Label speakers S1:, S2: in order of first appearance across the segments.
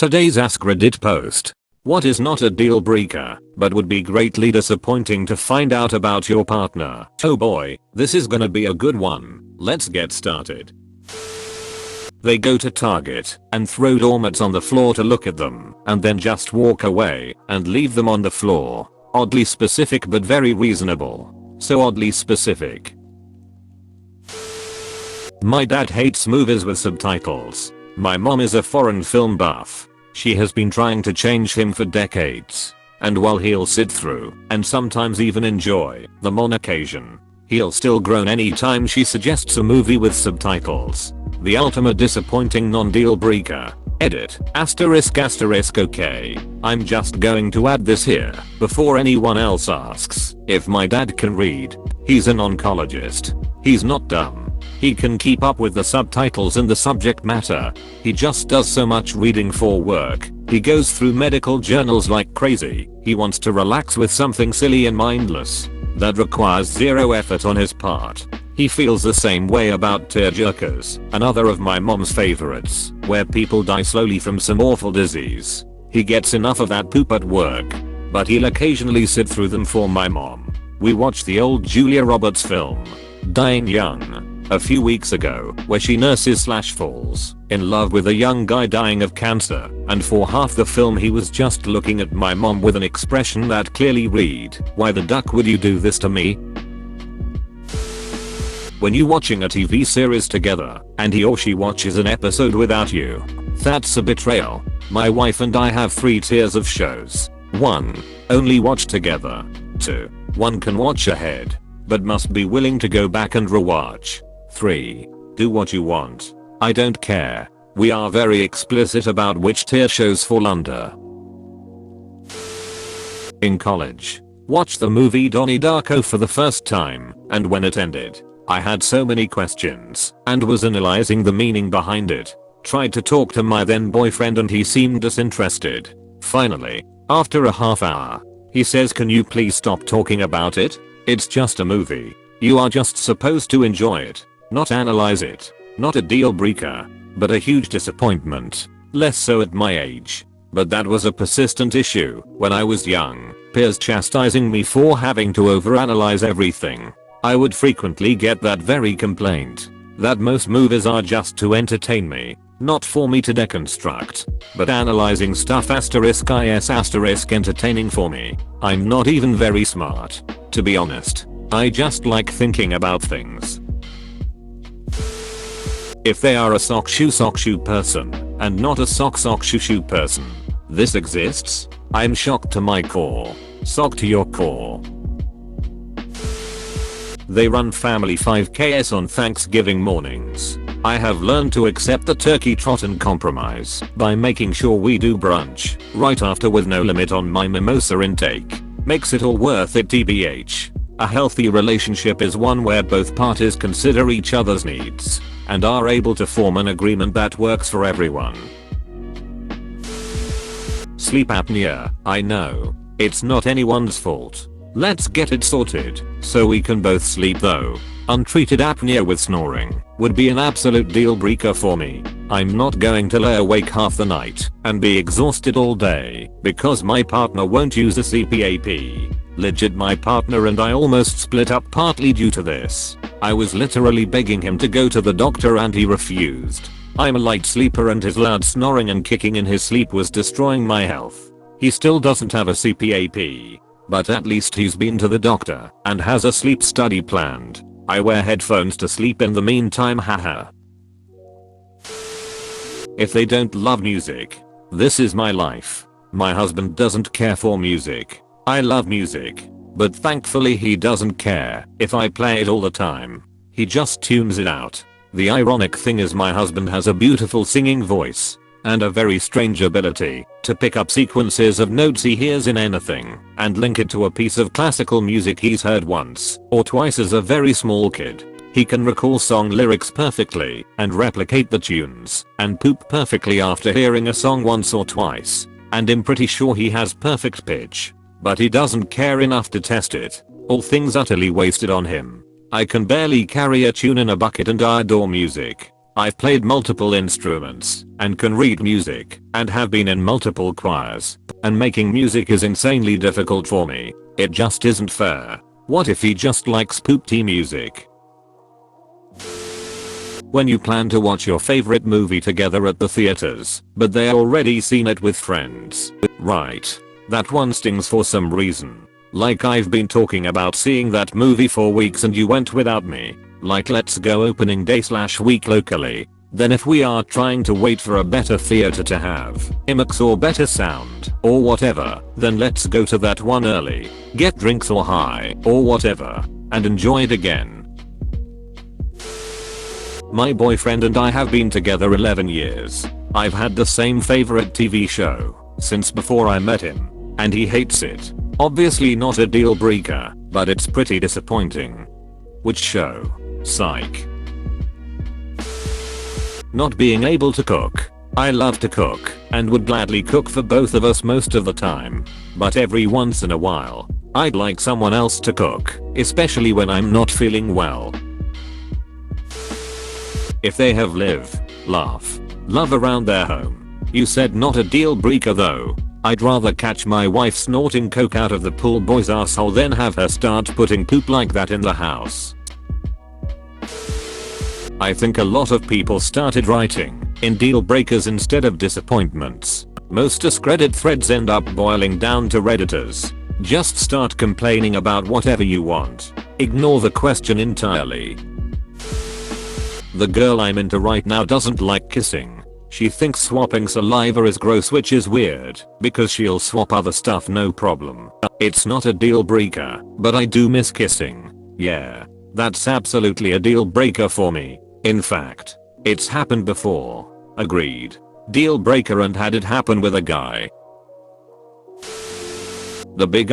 S1: Today's AskReddit post. What is not a deal breaker, but would be greatly disappointing to find out about your partner? Oh boy, this is gonna be a good one. Let's get started. They go to Target and throw doormats on the floor to look at them and then just walk away and leave them on the floor. Oddly specific but very reasonable. So oddly specific. My dad hates movies with subtitles. My mom is a foreign film buff. She has been trying to change him for decades. And while he'll sit through and sometimes even enjoy them on occasion, he'll still groan anytime she suggests a movie with subtitles. The ultimate disappointing non-deal breaker. Edit. Asterisk. Okay. I'm just going to add this here before anyone else asks if my dad can read. He's an oncologist. He's not dumb. He can keep up with the subtitles and the subject matter. He just does so much reading for work. He goes through medical journals like crazy. He wants to relax with something silly and mindless that requires zero effort on his part. He feels the same way about tearjerkers, another of my mom's favorites, where people die slowly from some awful disease. He gets enough of that poop at work, but he'll occasionally sit through them for my mom. We watched the old Julia Roberts film, Dying Young, a few weeks ago, where she nurses/falls in love with a young guy dying of cancer, and for half the film he was just looking at my mom with an expression that clearly read, "Why the duck would you do this to me?" When you watching a TV series together and he or she watches an episode without you, that's a betrayal. My wife and I have 3 tiers of shows. 1. Only watch together. 2. One can watch ahead, but must be willing to go back and rewatch. 3. Do what you want. I don't care. We are very explicit about which tier shows fall under. In college, watched the movie Donnie Darko for the first time, and when it ended, I had so many questions and was analyzing the meaning behind it. Tried to talk to my then boyfriend and he seemed disinterested. Finally, after a half hour, he says, "Can you please stop talking about it? It's just a movie. You are just supposed to enjoy it, not analyze it." Not a deal breaker, but a huge disappointment. Less so at my age. But that was a persistent issue when I was young. Peers chastising me for having to overanalyze everything. I would frequently get that very complaint. That most movies are just to entertain me, not for me to deconstruct. But analyzing stuff *is* entertaining for me. I'm not even very smart, to be honest. I just like thinking about things. If they are a sock shoe person and not a sock shoe person, this exists? I'm shocked to my core. Sock to your core. They run family 5Ks on Thanksgiving mornings. I have learned to accept the turkey trot and compromise by making sure we do brunch right after with no limit on my mimosa intake. Makes it all worth it tbh. A healthy relationship is one where both parties consider each other's needs and are able to form an agreement that works for everyone. Sleep apnea. I know. It's not anyone's fault. Let's get it sorted so we can both sleep though. Untreated apnea with snoring would be an absolute deal breaker for me. I'm not going to lay awake half the night and be exhausted all day because my partner won't use a CPAP. Legit, my partner and I almost split up partly due to this. I was literally begging him to go to the doctor and he refused. I'm a light sleeper and his loud snoring and kicking in his sleep was destroying my health. He still doesn't have a CPAP. But at least he's been to the doctor and has a sleep study planned. I wear headphones to sleep in the meantime, haha. If they don't love music, this is my life. My husband doesn't care for music. I love music, but thankfully he doesn't care if I play it all the time. He just tunes it out. The ironic thing is my husband has a beautiful singing voice and a very strange ability to pick up sequences of notes he hears in anything and link it to a piece of classical music he's heard once or twice as a very small kid. He can recall song lyrics perfectly and replicate the tunes and poop perfectly after hearing a song once or twice, and I'm pretty sure he has perfect pitch, but he doesn't care enough to test it. All things utterly wasted on him. I can barely carry a tune in a bucket and I adore music. I've played multiple instruments and can read music and have been in multiple choirs, and making music is insanely difficult for me. It just isn't fair. What if he just likes poop-tea music? When you plan to watch your favorite movie together at the theaters, but they already seen it with friends. Right. That one stings for some reason. Like I've been talking about seeing that movie for weeks and you went without me. Like let's go opening day/week locally. Then if we are trying to wait for a better theater to have IMAX or better sound or whatever, then let's go to that one early, get drinks or high or whatever, and enjoy it again. My boyfriend and I have been together 11 years. I've had the same favorite TV show since before I met him, and he hates it. Obviously not a deal breaker, but it's pretty disappointing. Which show? Psych. Not being able to cook. I love to cook and would gladly cook for both of us most of the time, but every once in a while, I'd like someone else to cook, especially when I'm not feeling well. If they have live, laugh, love around their home. You said not a deal breaker though. I'd rather catch my wife snorting coke out of the pool boy's asshole than have her start putting poop like that in the house. I think a lot of people started writing in deal breakers instead of disappointments. Most AskReddit threads end up boiling down to Redditors. Just start complaining about whatever you want. Ignore the question entirely. The girl I'm into right now doesn't like kissing. She thinks swapping saliva is gross, which is weird because she'll swap other stuff no problem. It's not a deal breaker, but I do miss kissing. Yeah, that's absolutely a deal breaker for me. In fact, it's happened before. Agreed. Deal breaker, and had it happen with a guy. The big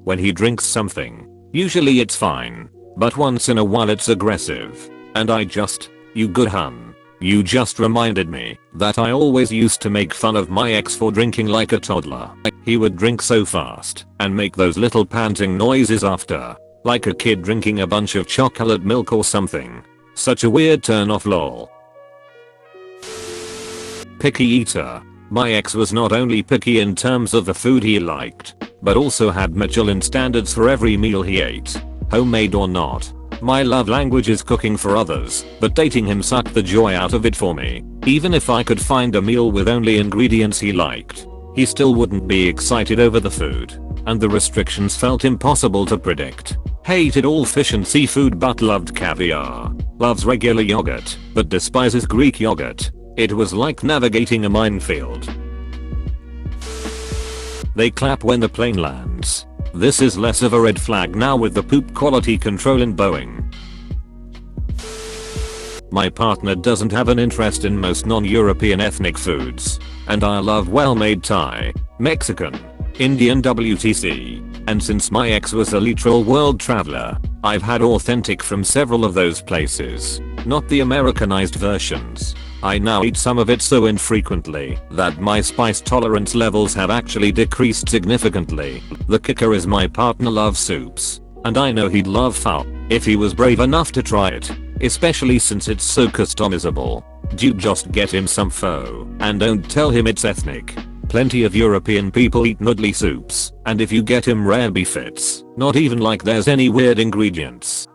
S1: when he drinks something. Usually it's fine, but once in a while it's aggressive. And you good hun. You just reminded me that I always used to make fun of my ex for drinking like a toddler. He would drink so fast and make those little panting noises after, like a kid drinking a bunch of chocolate milk or something. Such a weird turn off, lol. Picky eater. My ex was not only picky in terms of the food he liked, but also had Michelin standards for every meal he ate, homemade or not. My love language is cooking for others, but dating him sucked the joy out of it for me. Even if I could find a meal with only ingredients he liked, he still wouldn't be excited over the food, and the restrictions felt impossible to predict. Hated all fish and seafood but loved caviar. Loves regular yogurt, but despises Greek yogurt. It was like navigating a minefield. They clap when the plane lands. This is less of a red flag now with the poop quality control in Boeing. My partner doesn't have an interest in most non-European ethnic foods, and I love well-made Thai, Mexican, Indian WTC, and since my ex was a literal world traveler, I've had authentic from several of those places, not the Americanized versions. I now eat some of it so infrequently that my spice tolerance levels have actually decreased significantly. The kicker is my partner loves soups, and I know he'd love pho if he was brave enough to try it, especially since it's so customizable. Dude, just get him some pho and don't tell him it's ethnic. Plenty of European people eat noodly soups, and if you get him rare beef, it's not even like there's any weird ingredients.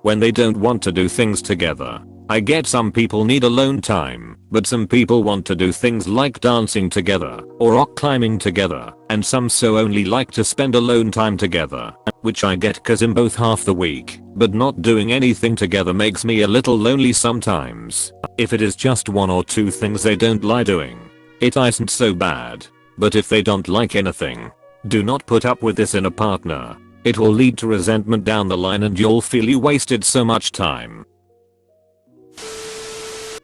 S1: When they don't want to do things together. I get some people need alone time, but some people want to do things like dancing together or rock climbing together, and some so only like to spend alone time together, which I get cause I'm both half the week, but not doing anything together makes me a little lonely sometimes. If it is just one or two things they don't like doing, it isn't so bad, but if they don't like anything, do not put up with this in a partner. It will lead to resentment down the line and you'll feel you wasted so much time.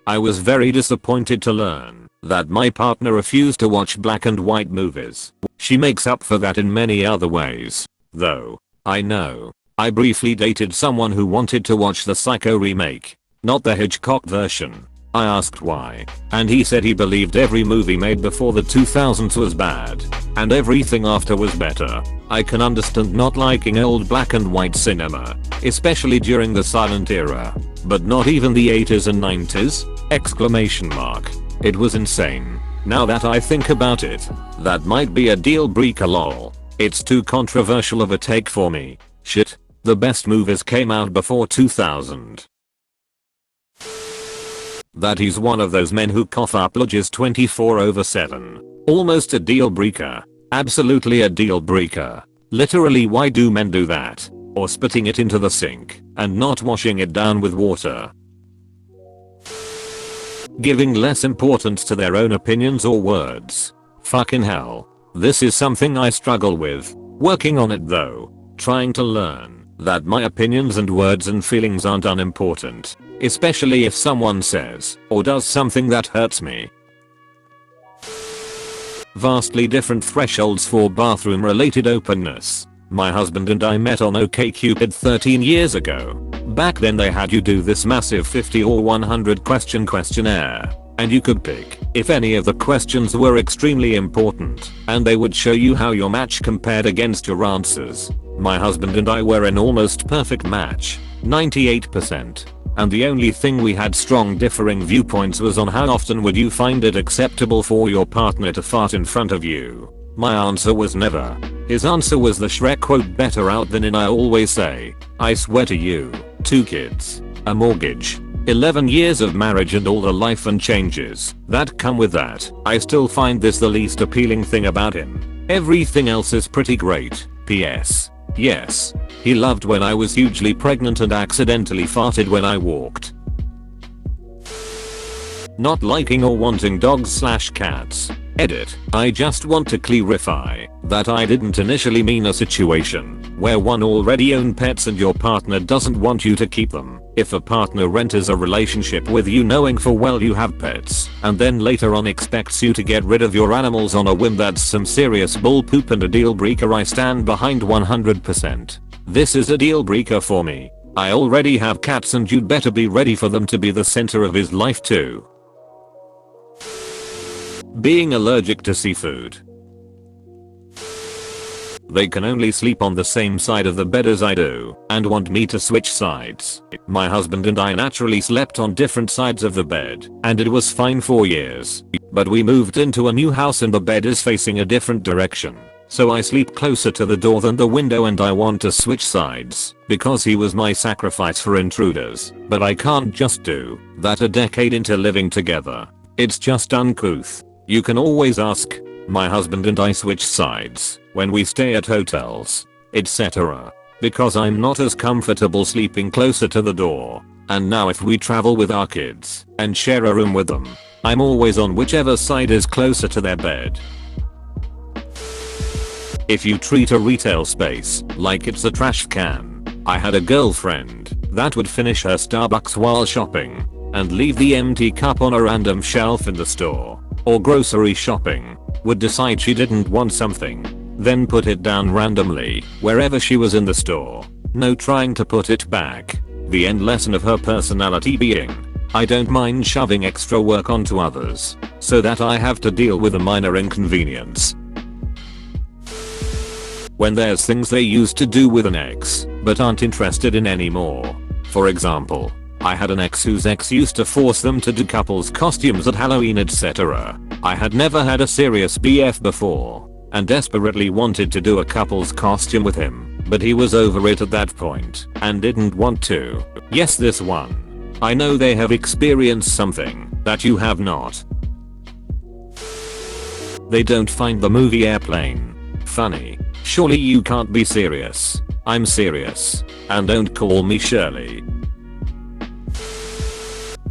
S1: I was very disappointed to learn that my partner refused to watch black and white movies. She makes up for that in many other ways, though. I know. I briefly dated someone who wanted to watch the Psycho remake, not the Hitchcock version. I asked why, and he said he believed every movie made before the 2000s was bad, and everything after was better. I can understand not liking old black and white cinema, especially during the silent era, but not even the 80s and 90s? Exclamation mark. It was insane. Now that I think about it, that might be a deal breaker lol. It's too controversial of a take for me. Shit, the best movies came out before 2000. That he's one of those men who cough up lodges 24/7. Almost a deal breaker. Absolutely a deal breaker. Literally, why do men do that? Or spitting it into the sink and not washing it down with water. Giving less importance to their own opinions or words. Fucking hell. This is something I struggle with. Working on it though. Trying to learn that my opinions and words and feelings aren't unimportant. Especially if someone says or does something that hurts me. Vastly different thresholds for bathroom related openness. My husband and I met on OkCupid 13 years ago. Back then they had you do this massive 50 or 100 question questionnaire, and you could pick if any of the questions were extremely important, and they would show you how your match compared against your answers. My husband and I were an almost perfect match, 98%. And the only thing we had strong differing viewpoints was on how often would you find it acceptable for your partner to fart in front of you. My answer was never. His answer was the Shrek quote, better out than in. I always say, I swear to you, 2 kids, a mortgage, 11 years of marriage and all the life and changes that come with that. I still find this the least appealing thing about him. Everything else is pretty great. P.S. Yes, he loved when I was hugely pregnant and accidentally farted when I walked. Not liking or wanting dogs/cats. Edit. I just want to clarify that I didn't initially mean a situation where one already owns pets and your partner doesn't want you to keep them. If a partner enters a relationship with you knowing full well you have pets and then later on expects you to get rid of your animals on a whim, that's some serious bull poop and a deal breaker I stand behind 100%. This is a deal breaker for me. I already have cats and you'd better be ready for them to be the center of his life too. Being allergic to seafood. They can only sleep on the same side of the bed as I do and want me to switch sides. My husband and I naturally slept on different sides of the bed and it was fine for years. But we moved into a new house and the bed is facing a different direction. So I sleep closer to the door than the window and I want to switch sides because he was my sacrifice for intruders. But I can't just do that a decade into living together. It's just uncouth. You can always ask. My husband and I switch sides when we stay at hotels, etc. Because I'm not as comfortable sleeping closer to the door. And now if we travel with our kids and share a room with them, I'm always on whichever side is closer to their bed. If you treat a retail space like it's a trash can. I had a girlfriend that would finish her Starbucks while shopping and leave the empty cup on a random shelf in the store. Or grocery shopping, would decide she didn't want something, then put it down randomly wherever she was in the store. No trying to put it back. The end lesson of her personality being, I don't mind shoving extra work onto others so that I have to deal with a minor inconvenience. When there's things they used to do with an ex but aren't interested in anymore. For example, I had an ex whose ex used to force them to do couples costumes at Halloween, etc. I had never had a serious BF before and desperately wanted to do a couples costume with him, but he was over it at that point and didn't want to. Yes, this one. I know they have experienced something that you have not. They don't find the movie Airplane funny. Surely you can't be serious. I'm serious. And don't call me Shirley.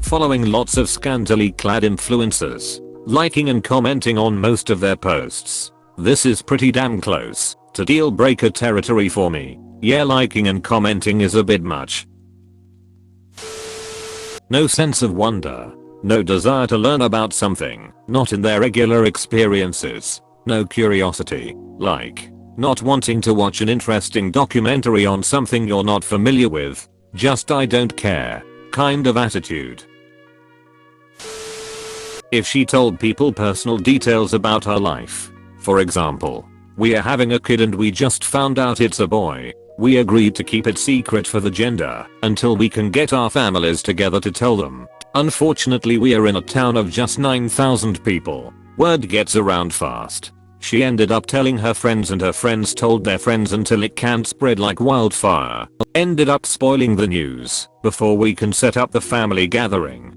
S1: Following lots of scantily clad influencers, liking and commenting on most of their posts. This is pretty damn close to deal breaker territory for me. Yeah, liking and commenting is a bit much. No sense of wonder. No desire to learn about something not in their regular experiences. No curiosity, like not wanting to watch an interesting documentary on something you're not familiar with. Just I don't care kind of attitude. If she told people personal details about her life. For example, we are having a kid and we just found out it's a boy. We agreed to keep it secret for the gender until we can get our families together to tell them. Unfortunately, we are in a town of just 9,000 people. Word gets around fast. She ended up telling her friends and her friends told their friends until it can't spread like wildfire. Ended up spoiling the news before we can set up the family gathering.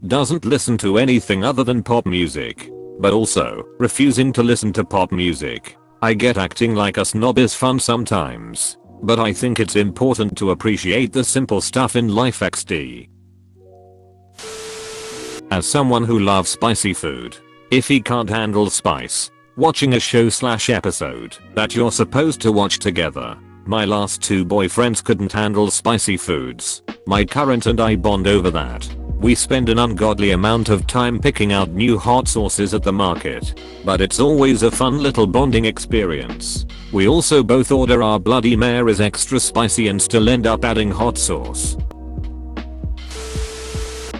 S1: Doesn't listen to anything other than pop music. But also, refusing to listen to pop music. I get acting like a snob is fun sometimes. But I think it's important to appreciate the simple stuff in life XD. As someone who loves spicy food. If he can't handle spice. Watching a show/episode that you're supposed to watch together. My last 2 boyfriends couldn't handle spicy foods. My current and I bond over that. We spend an ungodly amount of time picking out new hot sauces at the market. But it's always a fun little bonding experience. We also both order our Bloody Marys extra spicy and still end up adding hot sauce.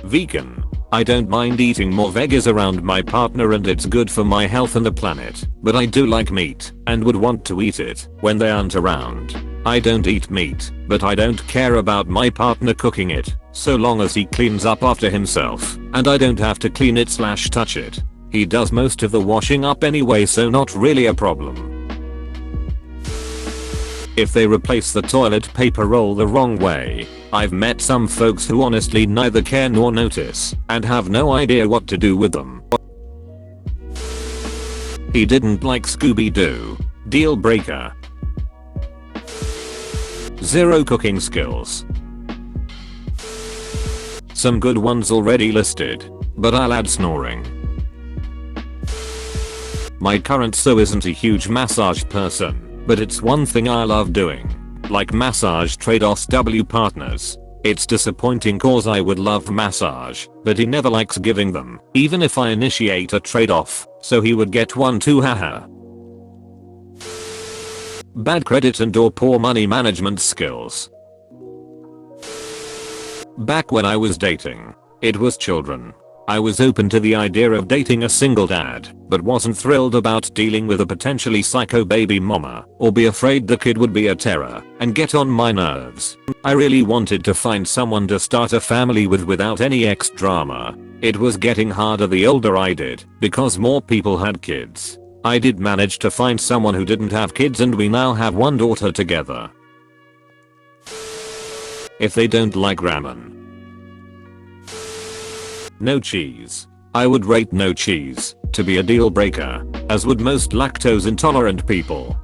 S1: Vegan. I don't mind eating more veggies around my partner and it's good for my health and the planet. But I do like meat and would want to eat it when they aren't around. I don't eat meat, but I don't care about my partner cooking it, so long as he cleans up after himself and I don't have to clean it/touch it. He does most of the washing up anyway, so not really a problem. If they replace the toilet paper roll the wrong way. I've met some folks who honestly neither care nor notice and have no idea what to do with them. He didn't like Scooby-Doo. Deal breaker. 0 cooking skills. Some good ones already listed, but I'll add snoring. My current so isn't a huge massage person, but it's one thing I love doing. Like massage trade-offs partners. It's disappointing cause I would love massage, but he never likes giving them, even if I initiate a trade-off, so he would get one too, haha. Bad credit and or poor money management skills. Back when I was dating, it was children. I was open to the idea of dating a single dad, but wasn't thrilled about dealing with a potentially psycho baby mama, or be afraid the kid would be a terror and get on my nerves. I really wanted to find someone to start a family with without any ex drama. It was getting harder the older I did, because more people had kids. I did manage to find someone who didn't have kids and we now have 1 daughter together. If they don't like ramen. No cheese. I would rate no cheese to be a deal breaker, as would most lactose intolerant people.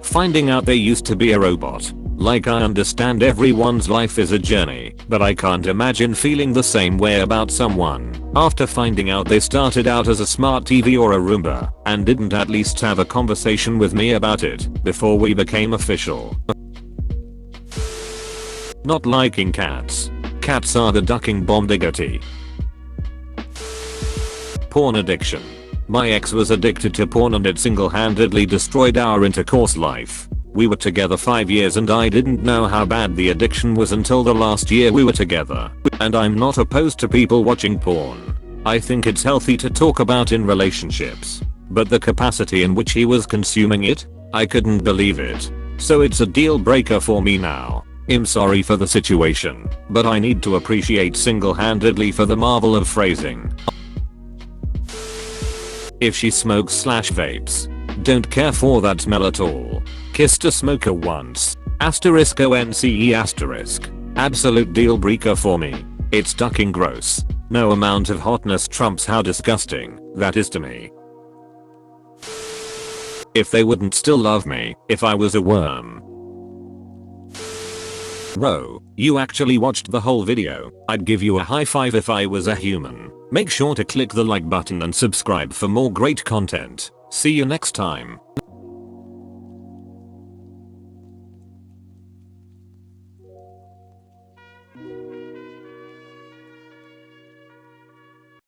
S1: Finding out they used to be a robot. Like, I understand everyone's life is a journey, but I can't imagine feeling the same way about someone after finding out they started out as a smart TV or a Roomba and didn't at least have a conversation with me about it before we became official. Not liking cats. Cats are the ducking bomb diggity. Porn addiction. My ex was addicted to porn and it single-handedly destroyed our intercourse life. We were together 5 years and I didn't know how bad the addiction was until the last year we were together. And I'm not opposed to people watching porn. I think it's healthy to talk about in relationships. But the capacity in which he was consuming it, I couldn't believe it. So it's a deal breaker for me now. I'm sorry for the situation, but I need to appreciate single-handedly for the marvel of phrasing. If she smokes/vapes. Don't care for that smell at all. Kissed a smoker once. *ONCE*. Absolute deal breaker for me. It's ducking gross. No amount of hotness trumps how disgusting that is to me. If they wouldn't still love me if I was a worm. Bro, you actually watched the whole video. I'd give you a high five if I was a human. Make sure to click the like button and subscribe for more great content. See you next time.